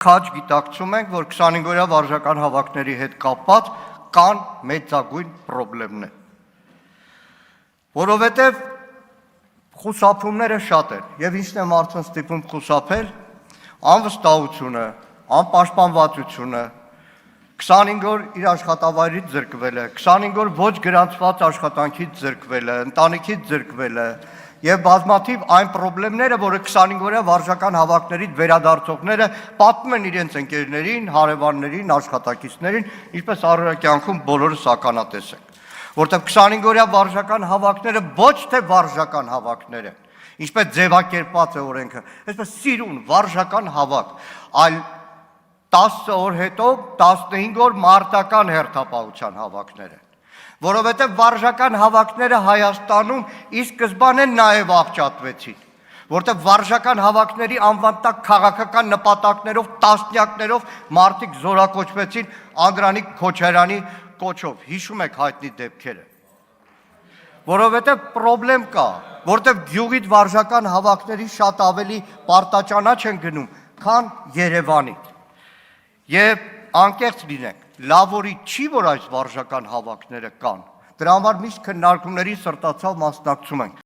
Քաջ գիտակցում ենք, որ 25-օրյա վարժական հավաքների հետ կապված կան մեծագույն խնդիրներ, որովհետև խուսափումները շատ են, եւ ինչն է մարդուն ստիպում խուսափել, անվստահությունը, անպաշտպանվածությունը, 25 օր իր աշխատավայրից զրկվելը, 25 օր ոչ գրանցված աշխատանքից զրկվելը, ընտանիքից զրկվելը եւ բազմաթիվ այն խնդիրները, որը 25-օրյա վարժական հավաքներից վերադարձողները պատմում են իրենց ընկերներին, հարևաններին, աշխատակիցներին, ինչպես առօրյա կյանքում բոլորս ականատես ենք, որտեղ 25-օրյա վարժական հավաքները ոչ թե վարժական հավաքներ են, ինչպես ձևակերպված է օրենքը, այսպես սիրուն վարժական հավաք, այլ 10 օր հետո 15 օր մարտական հերթապահության հավաքներ են, որովհետև վարժական հավաքները Հայաստանում ի սկզբանե նաև աղճատվեցին, որտեղ վարժական հավաքների անվան տակ քաղաքական նպատակներով տասնյակներով մարդիկ զորակոչվեցին Անդրանիկ Քոչարյանի կոչով, հիշում եք հայտնի դեպքերը, որովհետև խնդրեմ կա, որտեղ գյուղից վարժական հավաքների շատ ավելի պարտաճանաչ են գնում, քան Երևանից, եւ անկեղծ լինենք, լավորի չի, որ այս վարժական հավաքները կան, դրա համար միշտ քննարկումների սրտացավ մասնակցում ենք։